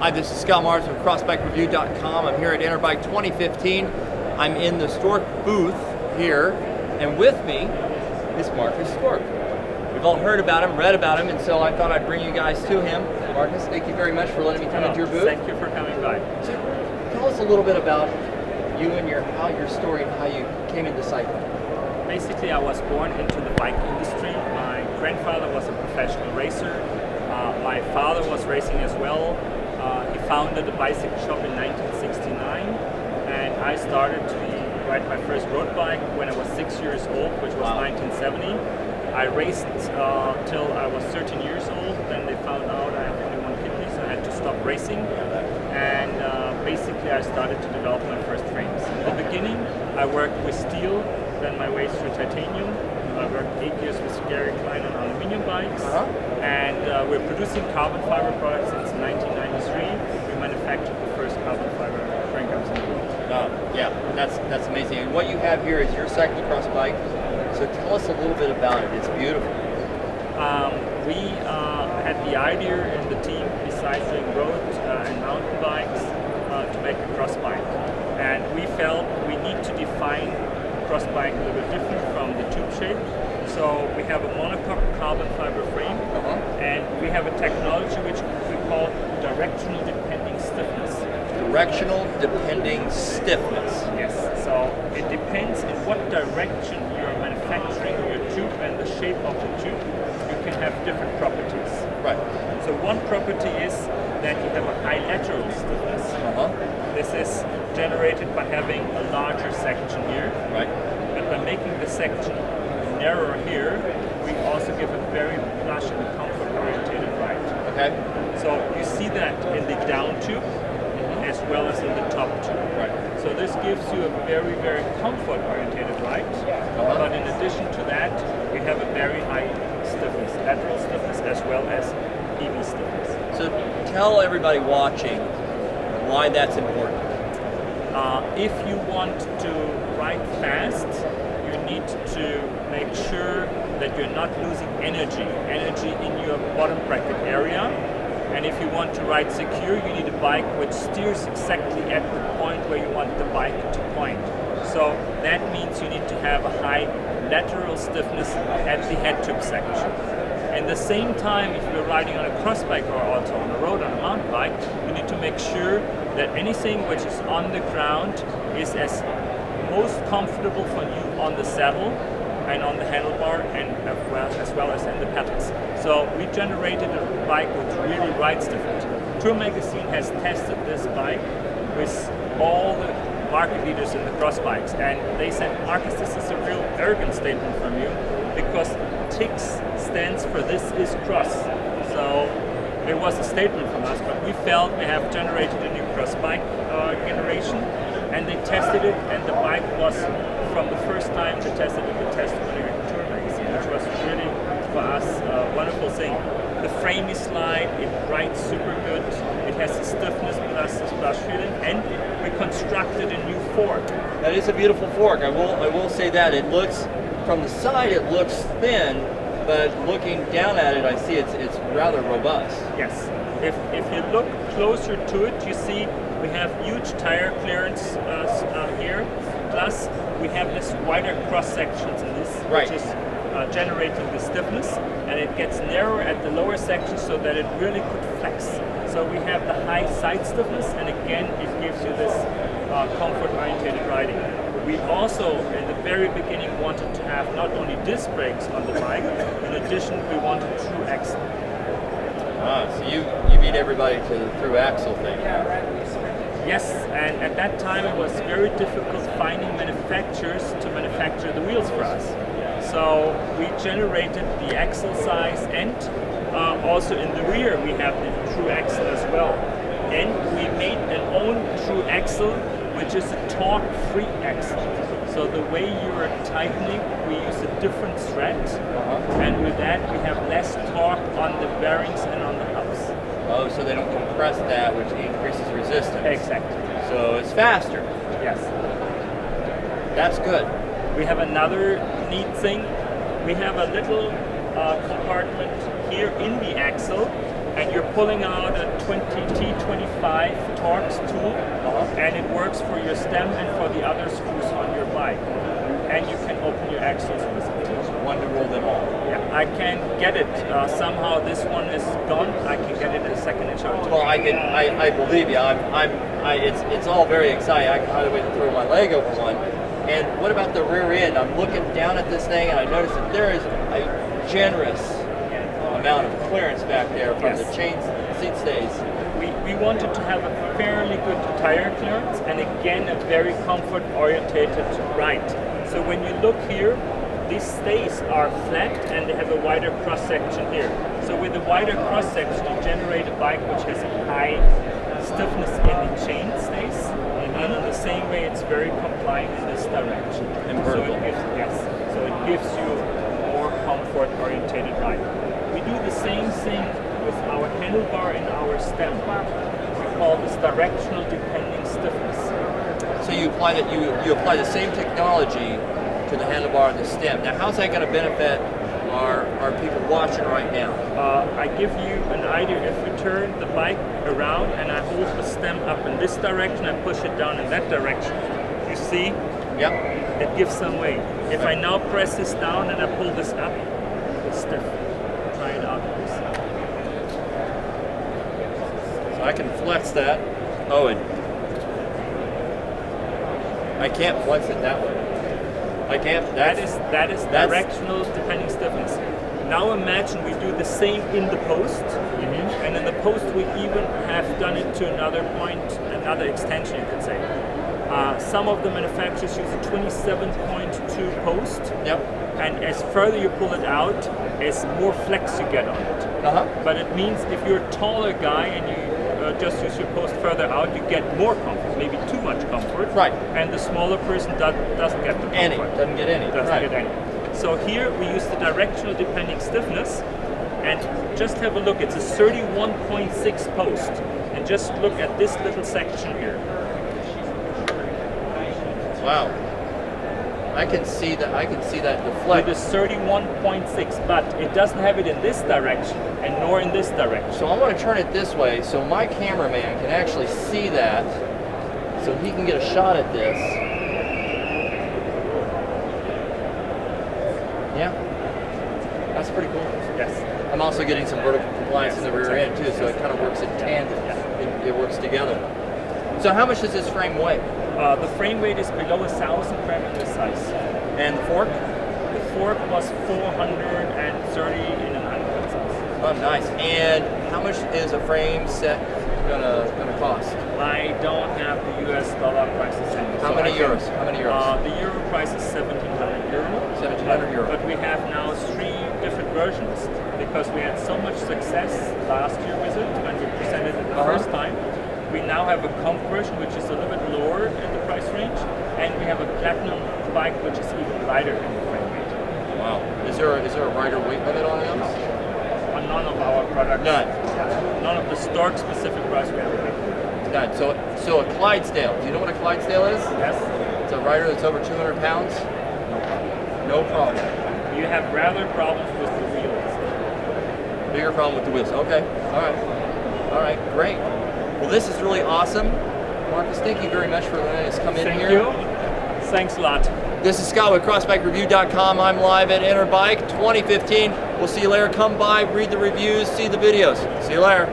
Hi, this is Scott Mars from CrossBikeReview.com. I'm here at Interbike 2015. I'm in the Storck booth here, and with me is Marcus Storck. We've all heard about him, read about him, and so I thought I'd bring you guys to him. Marcus, thank you very much for letting me come into your booth. Thank you for coming by. So, tell us a little bit about you and your story and how you came into cycling. Basically, I was born into the bike industry. My grandfather was a professional racer. My father was racing as well. He founded a bicycle shop in 1969, and I started to ride my first road bike when I was 6 years old, which was 1970. I raced till I was 13 years old. Then they found out I have only one kidney, so I had to stop racing. And basically, I started to develop my first frames. In the beginning, I worked with steel, then my way through titanium. I worked 8 years with Gary Klein on aluminium bikes, and we're producing carbon fiber products since 1993. We manufactured the first carbon fiber frame cars in the world. Yeah, that's amazing. And what you have here is your cyclocross bike. So tell us a little bit about it. It's beautiful. We had the idea in the team, besides doing road and mountain bikes, to make a cross bike. And we felt we need to define cross bike a little bit different from the tube shape. So we have a monocoque carbon fiber frame, and we have a technology which we call directional depending stiffness. Directional depending stiffness. Yes, so it depends in what direction you're manufacturing your tube and the shape of the tube. You can have different properties. Right. So one property is that you have a high lateral stiffness. This is generated by having a larger section here. Right. But by making the section narrower here, we also give a very plush and comfort-oriented ride. Okay. So you see that in the down tube as well as in the top tube. Right. So this gives you a very, very comfort-oriented ride. But in addition to that, we have a very high stiffness, lateral stiffness as well as EV stiffness. So tell everybody watching why that's important. If you want to ride fast, you need to make sure that you're not losing energy in your bottom bracket area. And if you want to ride secure, you need a bike which steers exactly at the point where you want the bike to point. So that means you need to have a high lateral stiffness at the head tube section. At the same time, if you're riding on a cross bike or also on the road on a mountain bike, you need to make sure that anything which is on the ground is as most comfortable for you on the saddle and on the handlebar and as well as in the pedals. So we generated a bike which really rides different. Tour Magazine has tested this bike with all the market leaders in the cross bikes, and they said, Marcus, this is a real arrogant statement from you, because TIX stands for this is cross. So it was a statement from us, but we felt we have generated a new cross bike generation, and they tested it, and the bike was, from the first time they tested it, the test winner in Tour Magazine, which was really, for us, a wonderful thing. The frame is light, it rides super good, it has the stiffness plus the splash feeling, and we constructed a new fork. That is a beautiful fork. I will say that. It looks, from the side it looks thin, but looking down at it I see it's rather robust. Yes. If you look closer to it, you see we have huge tire clearance here, plus we have this wider cross sections in this, which is generating the stiffness, and it gets narrower at the lower section so that it really could flex. So we have the high side stiffness, and again it gives you this comfort-oriented riding. We also, in the very beginning, wanted to have not only disc brakes on the bike, in addition we wanted true axle. So you beat everybody to the through axle thing. Yes, and at that time it was very difficult finding manufacturers to manufacture the wheels for us. So we generated the axle size, and also in the rear we have the true axle as well. And we made an own true axle, which is a torque-free axle. So the way you are tightening, we use a different thread, and with that we have less torque on the bearings and on the hubs. Oh, so they don't compress that, which increases resistance. Exactly. So it's faster. Yes. That's good. We have another neat thing. We have a little compartment here in the axle and you're pulling out a T25 Torx tool, and it works for your stem and for the other screws on your bike. And you can open your axles with it. One to roll them all. Yeah, I can get it. Somehow this one is gone. I can get it in a second in charge. Well, I believe you. It's all very exciting. I can hardly wait to throw my leg over one. And what about the rear end? I'm looking down at this thing and I notice that there is a generous amount of clearance back there from the seat stays. We wanted to have a fairly good tire clearance and again a very comfort orientated ride. So when you look here, these stays are flat and they have a wider cross section here. So with a wider cross section you generate a bike which has a high stiffness in the chain stays, and in the same way it's very compliant in this direction. And vertical. So it gives you a more comfort orientated ride. We do the same thing with our handlebar and our stem. We call this directional depending stiffness. So you apply that you apply the same technology to the handlebar and the stem. Now, how's that going to benefit our people watching right now? I give you an idea. If we turn the bike around and I hold the stem up in this direction, I push it down in that direction. You see? Yep. It gives some weight. If I now press this down and I pull this up, it's stiff. Try it out. So I can flex that. Oh, and I can't flex it that way. I can't. That is directional depending stiffness. Now imagine we do the same in the post, and in the post we even have done it to another point, another extension you could say. Some of the manufacturers use a 27.2 post, and as further you pull it out, as more flex you get on it. But it means if you're a taller guy and you just use your post further out, you get more comfort, maybe too much comfort. Right. And the smaller person doesn't get the comfort. Doesn't get any. Get any. So here we use the directional depending stiffness, and just have a look. It's a 31.6 post, and just look at this little section here. Wow. I can see that. I can see that deflect. It is 31.6, but it doesn't have it in this direction and nor in this direction. So I'm going to turn it this way so my cameraman can actually see that, so he can get a shot at this. Yeah, that's pretty cool. Yes. I'm also getting some vertical compliance in the rear end too, so it kind of works in tandem. It works together. So how much does this frame weigh? The frame weight is below 1,000 grams in this size. And the fork? The fork was 430 in an uncut size. Oh, nice. And how much is a frame set gonna cost? I don't have the US dollar prices anymore. How many euros? How many euros? The euro price is 1,700 euro. 1,700 euro. But we have now 3 different versions because we had so much success last year with it when we presented it the first time. We now have a comp version which is a little bit lower in the price range, and we have a platinum bike which is even lighter in the frame weight. Wow. Is there a rider weight limit on those? On none of our products. None. None of the Storck specific price we have a weight limit. None. So a Clydesdale. Do you know what a Clydesdale is? Yes. It's a rider that's over 200 pounds. No problem. You have rather problems with the wheels. Bigger problem with the wheels. Okay. All right. Great. Well, this is really awesome. Marcus, thank you very much for letting us come in here. Thank you. Thanks a lot. This is Scott with CrossBikeReview.com. I'm live at Interbike 2015. We'll see you later. Come by, read the reviews, see the videos. See you later.